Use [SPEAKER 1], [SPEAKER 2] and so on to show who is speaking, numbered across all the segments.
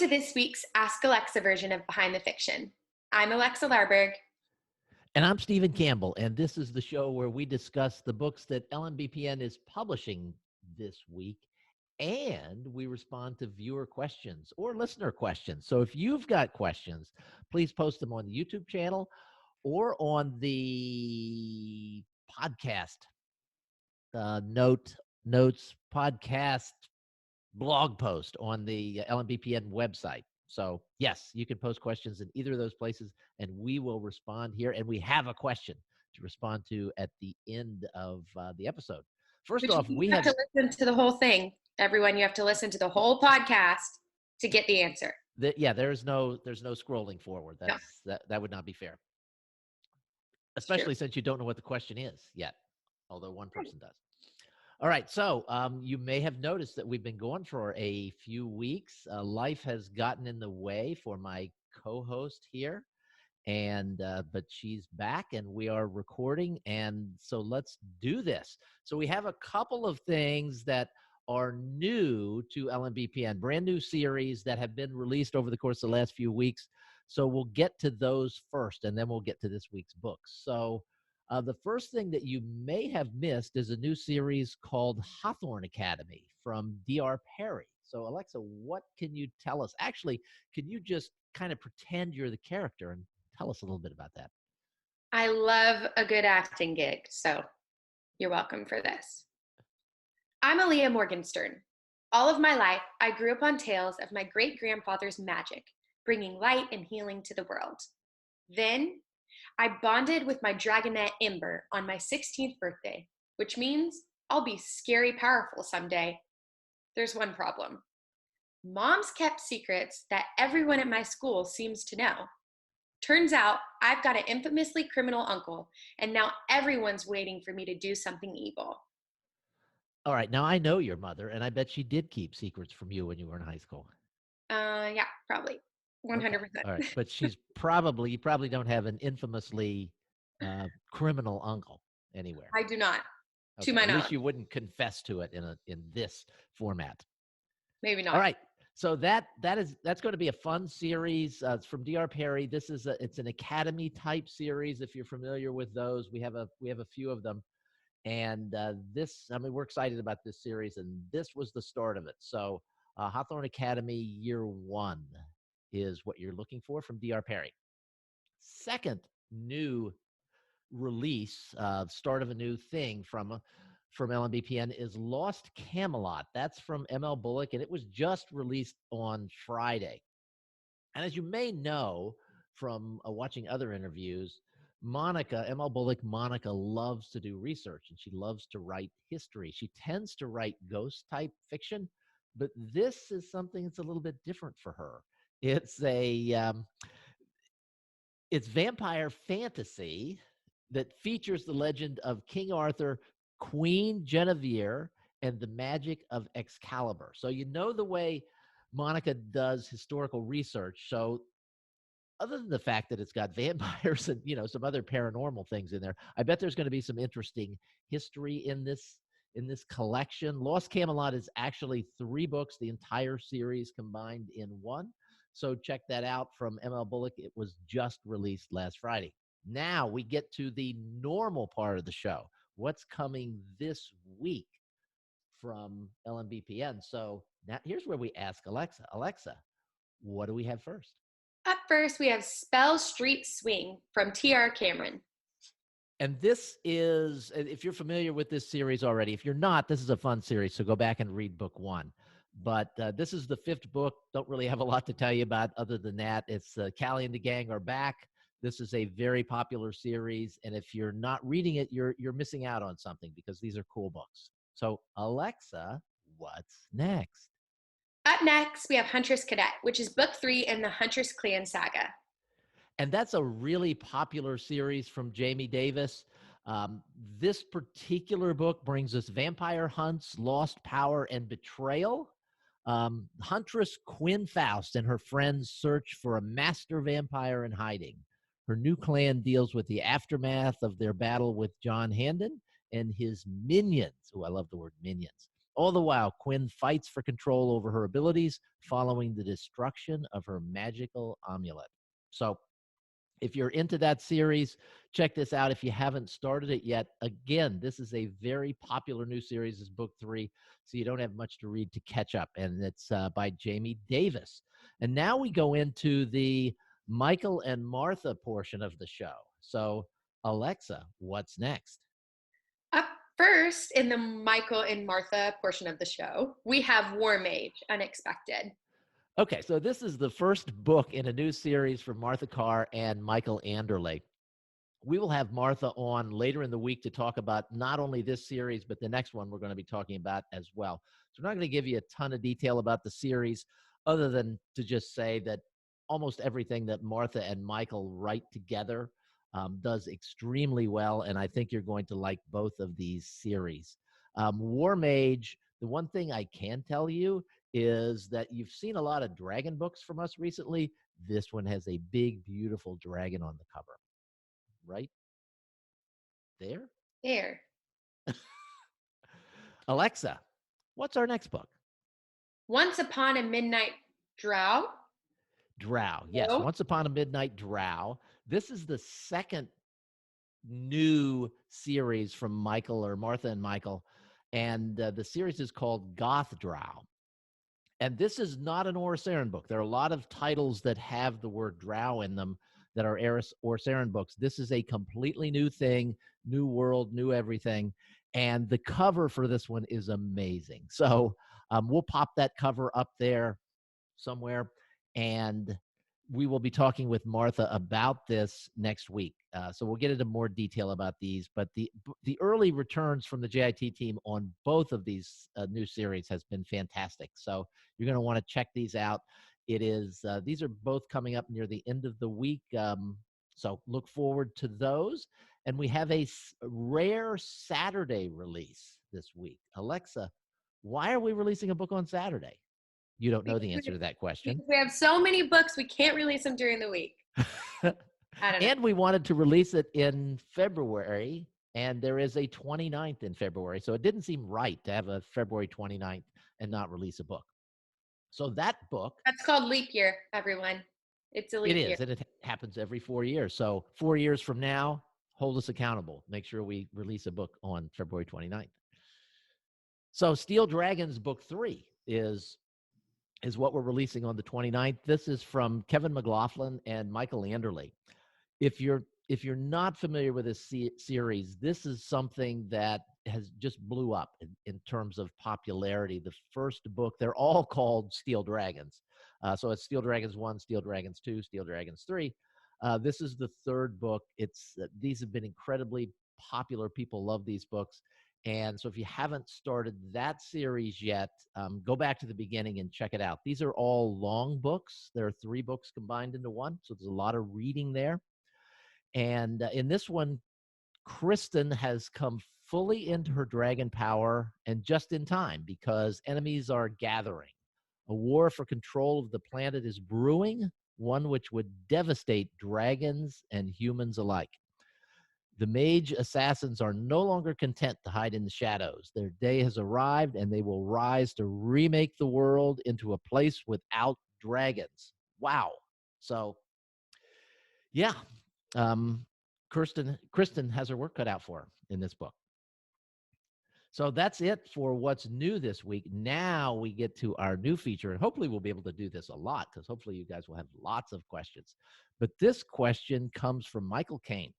[SPEAKER 1] to this week's Ask Alexa version of Behind the Fiction. I'm Alexa Larberg.
[SPEAKER 2] And I'm Stephen Campbell, and this is the show where we discuss the books that LMBPN is publishing this week, and we respond to viewer questions or listener questions. So if you've got questions, please post them on the YouTube channel or on the podcast notes podcast blog post on the LMBPN website. So yes, you can post questions in either of those places, and we will respond here. And we have a question to respond to at the end of the episode. First off, we
[SPEAKER 1] have to listen to the whole thing. Everyone, you have to listen to the whole podcast to get the answer.
[SPEAKER 2] There's no scrolling forward. That would not be fair, especially since you don't know what the question is yet, although one person does. All right, so you may have noticed that we've been going for a few weeks. Life has gotten in the way for my co-host here, but she's back and we are recording, and so let's do this. So we have a couple of things that are new to LMBPN, brand new series that have been released over the course of the last few weeks. So we'll get to those first, and then we'll get to this week's books. So the first thing that you may have missed is a new series called Huntress Academy from D.R. Perry. So, Alexa, what can you tell us? Actually, can you just kind of pretend you're the character and tell us a little bit about that?
[SPEAKER 1] I love a good acting gig, so you're welcome for this. I'm Aaliyah Morgenstern. All of my life, I grew up on tales of my great-grandfather's magic, bringing light and healing to the world. Then, I bonded with my dragonette Ember on my 16th birthday, which means I'll be scary powerful someday. There's one problem. Mom's kept secrets that everyone at my school seems to know. Turns out I've got an infamously criminal uncle, and now everyone's waiting for me to do something evil.
[SPEAKER 2] All right, now I know your mother, and I bet she did keep secrets from you when you were in high school.
[SPEAKER 1] Yeah, probably. 100%.
[SPEAKER 2] Okay. All right, but you probably don't have an infamously criminal uncle anywhere.
[SPEAKER 1] I do not.
[SPEAKER 2] Okay.
[SPEAKER 1] To my knowledge.
[SPEAKER 2] At least you wouldn't confess to it in this format.
[SPEAKER 1] Maybe not.
[SPEAKER 2] All right. So that's going to be a fun series. It's from D.R. Perry. It's an academy type series. If you're familiar with those, we have a few of them, and we're excited about this series, and this was the start of it. So Huntress Academy Year 1 is what you're looking for from D.R. Perry. Second new release, start of a new thing from LMBPN is Lost Camelot. That's from M.L. Bullock, and it was just released on Friday. And as you may know from watching other interviews, M.L. Bullock, Monica loves to do research, and she loves to write history. She tends to write ghost-type fiction, but this is something that's a little bit different for her. It's it's vampire fantasy that features the legend of King Arthur, Queen Guinevere, and the magic of Excalibur. So you know the way Monica does historical research. So other than the fact that it's got vampires and some other paranormal things in there, I bet there's going to be some interesting history in this collection. Lost Camelot is actually 3 books, the entire series combined in one. So check that out from M.L. Bullock. It was just released last Friday. Now we get to the normal part of the show. What's coming this week from LMBPN? So now here's where we ask Alexa. Alexa, what do we have first?
[SPEAKER 1] Up first, we have Spell Street Swing from T.R. Cameron.
[SPEAKER 2] And this is, if you're familiar with this series already, if you're not, this is a fun series, so go back and read book 1. But this is the 5th book. Don't really have a lot to tell you about other than that. It's Cali and the gang are back. This is a very popular series, and if you're not reading it, you're missing out on something because these are cool books. So, Alexa, what's next?
[SPEAKER 1] Up next, we have Huntress Cadet, which is book 3 in the Huntress Clan Saga.
[SPEAKER 2] And that's a really popular series from Jamie Davis. This particular book brings us vampire hunts, lost power, and betrayal. Huntress Quinn Faust and her friends search for a master vampire in hiding. Her new clan deals with the aftermath of their battle with John Handon and his minions. Oh, I love the word minions. All the while, Quinn fights for control over her abilities following the destruction of her magical amulet. So if you're into that series, check this out. If you haven't started it yet, again, this is a very popular new series. It's book 3, so you don't have much to read to catch up. And it's by Jamie Davis. And now we go into the Michael and Martha portion of the show. So, Alexa, what's next?
[SPEAKER 1] Up first in the Michael and Martha portion of the show, we have WarMage, Unexpected.
[SPEAKER 2] Okay, so this is the first book in a new series from Martha Carr and Michael Anderle. We will have Martha on later in the week to talk about not only this series, but the next one we're going to be talking about as well. So we're not going to give you a ton of detail about the series, other than to just say that almost everything that Martha and Michael write together does extremely well, and I think you're going to like both of these series. WarMage, the one thing I can tell you is that you've seen a lot of dragon books from us recently. This one has a big, beautiful dragon on the cover. Right there.
[SPEAKER 1] There.
[SPEAKER 2] Alexa, what's our next book?
[SPEAKER 1] Once Upon a Midnight Drow.
[SPEAKER 2] Drow. Yes,
[SPEAKER 1] No.
[SPEAKER 2] Once Upon a Midnight Drow. This is the second new series from Michael or Martha and Michael, and the series is called Goth Drow. And this is not an Orsaran book. There are a lot of titles that have the word drow in them that are Orsaran books. This is a completely new thing, new world, new everything. And the cover for this one is amazing. So we'll pop that cover up there somewhere. And we will be talking with Martha about this next week. So we'll get into more detail about these. But the early returns from the JIT team on both of these new series has been fantastic. So you're going to want to check these out. It is these are both coming up near the end of the week. So look forward to those. And we have a rare Saturday release this week. Alexa, why are we releasing a book on Saturday? You don't know the answer to that question.
[SPEAKER 1] Because we have so many books, we can't release them during the week. I don't know.
[SPEAKER 2] And we wanted to release it in February, and there is a 29th in February. So it didn't seem right to have a February 29th and not release a book. So that book.
[SPEAKER 1] That's called leap year, everyone. It's a leap year.
[SPEAKER 2] It is, and it happens every 4 years. So 4 years from now, hold us accountable. Make sure we release a book on February 29th. So Steel Dragons Book 3 is what we're releasing on the 29th. This is from Kevin McLaughlin and Michael Anderle. If you're not familiar with this series, this is something that has just blew up in terms of popularity. The first book, they're all called Steel Dragons. So it's Steel Dragons 1, Steel Dragons 2, Steel Dragons 3. This is the third book. These have been incredibly popular. People love these books. And so if you haven't started that series yet, go back to the beginning and check it out. These are all long books. There are 3 books combined into one, so there's a lot of reading there. And in this one, Kristen has come fully into her dragon power, and just in time, because enemies are gathering. A war for control of the planet is brewing, one which would devastate dragons and humans alike. The mage assassins are no longer content to hide in the shadows. Their day has arrived, and they will rise to remake the world into a place without dragons. Wow. So, yeah, Kristen has her work cut out for her in this book. So that's it for what's new this week. Now we get to our new feature, and hopefully we'll be able to do this a lot, because hopefully you guys will have lots of questions. But this question comes from Michael Kane.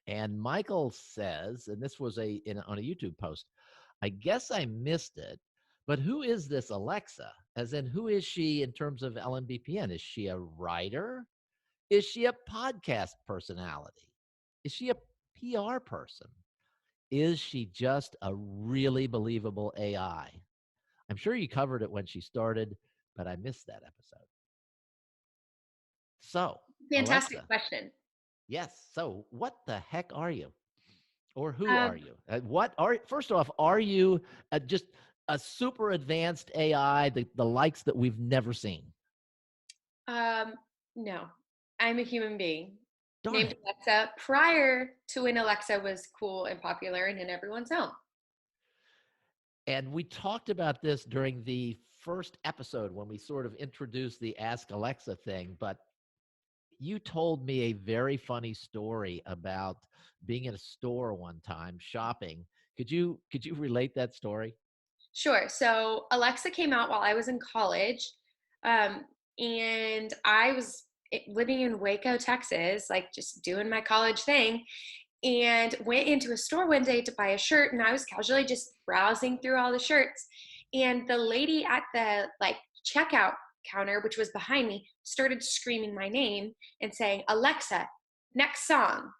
[SPEAKER 2] And Michael says, and this was on a YouTube post, I guess I missed it, but who is this Alexa? As in, who is she in terms of LMBPN? Is she a writer? Is she a podcast personality? Is she a PR person? Is she just a really believable AI? I'm sure you covered it when she started, but I missed that episode. So,
[SPEAKER 1] Fantastic
[SPEAKER 2] Alexa,
[SPEAKER 1] question.
[SPEAKER 2] yes. So what the heck are you? Or who are you? First off, are you just a super advanced AI, the likes that we've never seen?
[SPEAKER 1] No, I'm a human being named
[SPEAKER 2] it.
[SPEAKER 1] Alexa prior to when Alexa was cool and popular and in everyone's home.
[SPEAKER 2] And we talked about this during the first episode when we sort of introduced the Ask Alexa thing, but you told me a very funny story about being in a store one time shopping. Could you relate that story?
[SPEAKER 1] Sure. So Alexa came out while I was in college, um, and I was living in Waco, Texas, like just doing my college thing, and went into a store one day to buy a shirt, and I was casually just browsing through all the shirts, and the lady at the like checkout counter, which was behind me, started screaming my name and saying, "Alexa, next song,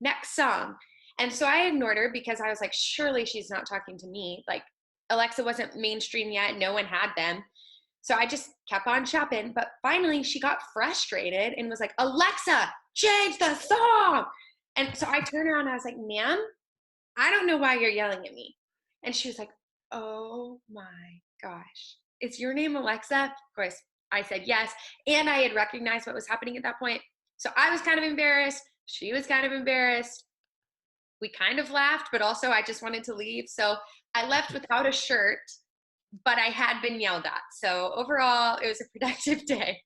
[SPEAKER 1] next song." And so I ignored her because I was like, surely she's not talking to me. Like, Alexa wasn't mainstream yet, no one had them. So I just kept on shopping. But finally, she got frustrated and was like, "Alexa, change the song." And so I turned around and I was like, "Ma'am, I don't know why you're yelling at me." And she was like, "Oh my gosh, is your name Alexa?" Of course, I said yes. And I had recognized what was happening at that point. So I was kind of embarrassed. She was kind of embarrassed. We kind of laughed, but also I just wanted to leave. So I left without a shirt, but I had been yelled at. So overall, it was a productive day.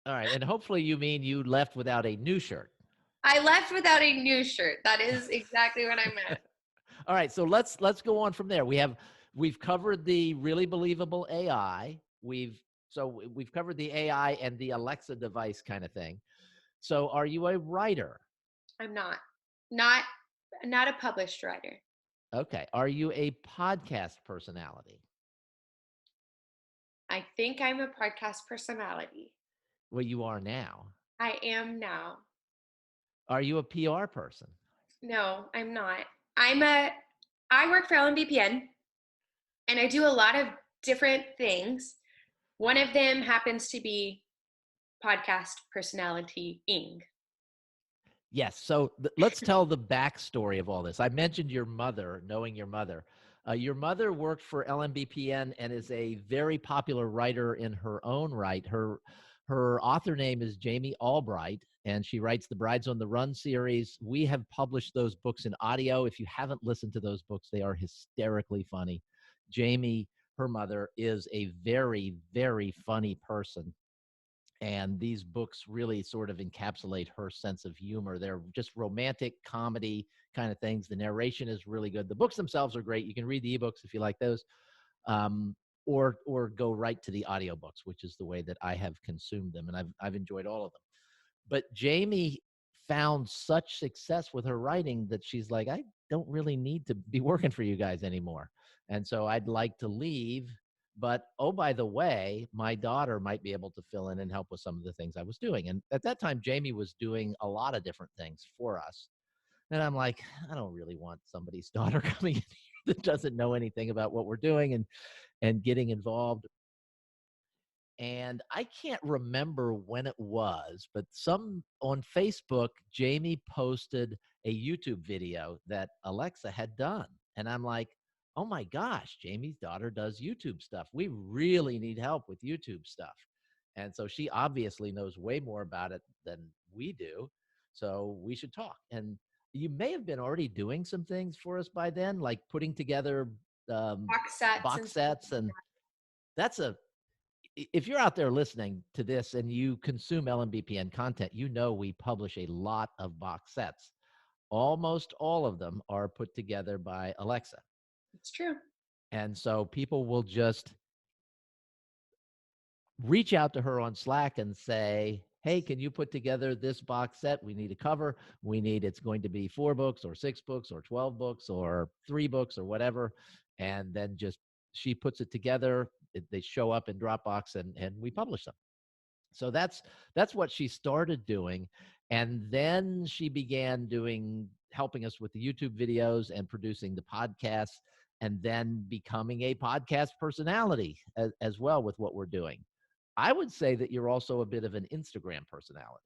[SPEAKER 2] All right, and hopefully you mean you left without a new shirt.
[SPEAKER 1] I left without a new shirt. That is exactly what I meant.
[SPEAKER 2] All right, so let's go on from there. We've covered the really believable AI. We've covered the AI and the Alexa device kind of thing. So are you a writer?
[SPEAKER 1] I'm not. Not not a published writer.
[SPEAKER 2] Okay. Are you a podcast personality?
[SPEAKER 1] I think I'm a podcast personality.
[SPEAKER 2] Well, you are now.
[SPEAKER 1] I am now.
[SPEAKER 2] Are you a PR person?
[SPEAKER 1] No, I'm not. I work for LMBPN and I do a lot of different things. One of them happens to be podcast personality-ing.
[SPEAKER 2] Yes. So let's tell the backstory of all this. I mentioned your mother, knowing your mother. Your mother worked for LMBPN and is a very popular writer in her own right. Her author name is Jamie Albright, and she writes the Brides on the Run series. We have published those books in audio. If you haven't listened to those books, they are hysterically funny. Jamie, her mother, is a very, very funny person. And these books really sort of encapsulate her sense of humor. They're just romantic comedy kind of things. The narration is really good. The books themselves are great. You can read the ebooks if you like those, or go right to the audiobooks, which is the way that I have consumed them, and I've enjoyed all of them. But Jamie found such success with her writing that she's like, I don't really need to be working for you guys anymore, and so I'd like to leave. But oh, by the way, my daughter might be able to fill in and help with some of the things I was doing. And at that time, Jamie was doing a lot of different things for us. And I'm like, I don't really want somebody's daughter coming in here that doesn't know anything about what we're doing and getting involved. And I can't remember when it was, but some on Facebook, Jamie posted a YouTube video that Alexa had done. And I'm like, oh my gosh, Jamie's daughter does YouTube stuff. We really need help with YouTube stuff. And so she obviously knows way more about it than we do. So we should talk. And you may have been already doing some things for us by then, like putting together box sets. And that's a if you're out there listening to this and you consume LMBPN content, you know we publish a lot of box sets. Almost all of them are put together by Alexa.
[SPEAKER 1] It's true.
[SPEAKER 2] And so people will just reach out to her on Slack and say, hey, can you put together this box set? We need a cover. It's going to be 4 books or 6 books or 12 books or 3 books or whatever. And then just she puts it together. They show up in Dropbox and we publish them. So that's what she started doing. And then she began helping us with the YouTube videos and producing the podcasts, and then becoming a podcast personality as well with what we're doing. I would say that you're also a bit of an Instagram personality,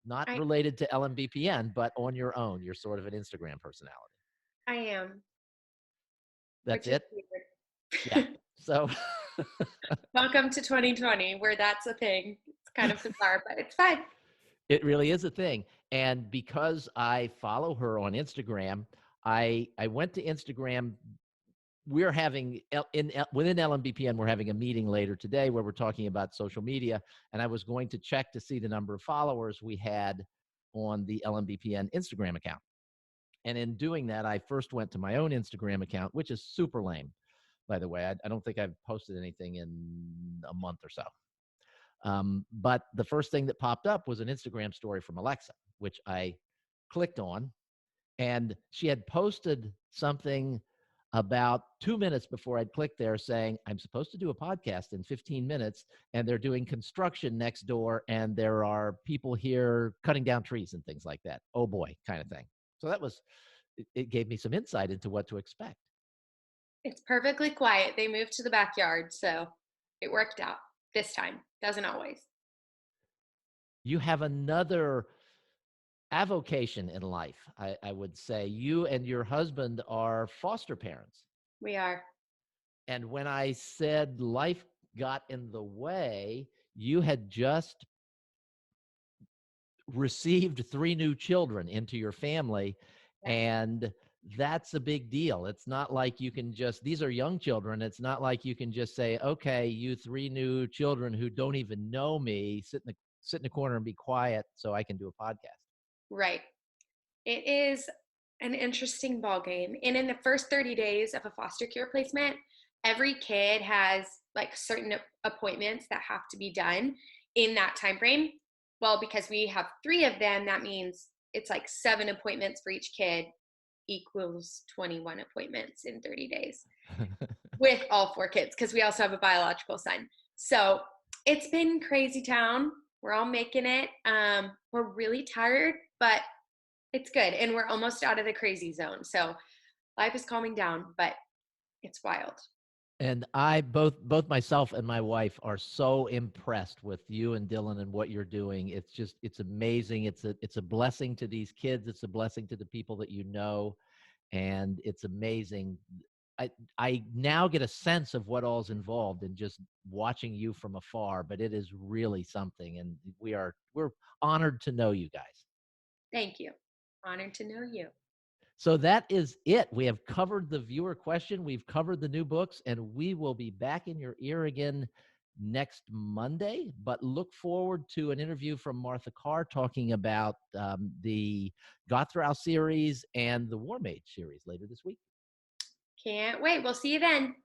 [SPEAKER 2] not related to LMBPN, but on your own, you're sort of an Instagram personality.
[SPEAKER 1] I am.
[SPEAKER 2] That's it? Yeah. So
[SPEAKER 1] welcome to 2020 where that's a thing. It's kind of bizarre, but it's fine.
[SPEAKER 2] It really is a thing. And because I follow her on Instagram, I went to Instagram we're having within LMBPN, we're having a meeting later today where we're talking about social media, and I was going to check to see the number of followers we had on the LMBPN Instagram account. And in doing that, I first went to my own Instagram account, which is super lame, by the way. I don't think I've posted anything in a month or so. But the first thing that popped up was an Instagram story from Alexa, which I clicked on, and she had posted something about 2 minutes before I'd clicked there saying, I'm supposed to do a podcast in 15 minutes, and they're doing construction next door, and there are people here cutting down trees and things like that. Oh boy, kind of thing. So that was, it gave me some insight into what to expect.
[SPEAKER 1] It's perfectly quiet. They moved to the backyard, so it worked out this time. Doesn't always.
[SPEAKER 2] You have another avocation in life, I would say. You and your husband are foster parents.
[SPEAKER 1] We are.
[SPEAKER 2] And when I said life got in the way, you had just received 3 new children into your family, and that's a big deal. It's not like you can just, these are young children. It's not like you can just say, okay, you 3 new children who don't even know me, sit in the corner and be quiet so I can do a podcast.
[SPEAKER 1] Right. It is an interesting ball game. And in the first 30 days of a foster care placement, every kid has like certain appointments that have to be done in that time frame. Well, because we have 3 of them, that means it's like 7 appointments for each kid equals 21 appointments in 30 days with all 4 kids, because we also have a biological son. So it's been crazy town. We're all making it. We're really tired, but it's good. And we're almost out of the crazy zone. So life is calming down, but it's wild.
[SPEAKER 2] And I both myself and my wife are so impressed with you and Dylan and what you're doing. It's amazing. It's a blessing to these kids. It's a blessing to the people that you know, and it's amazing. I now get a sense of what all's involved in just watching you from afar, but it is really something, and we're honored to know you guys.
[SPEAKER 1] Thank you. Honored to know you.
[SPEAKER 2] So that is it. We have covered the viewer question. We've covered the new books, and we will be back in your ear again next Monday. But look forward to an interview from Martha Carr talking about the Gothrow series and the WarMage series later this week.
[SPEAKER 1] Can't wait. We'll see you then.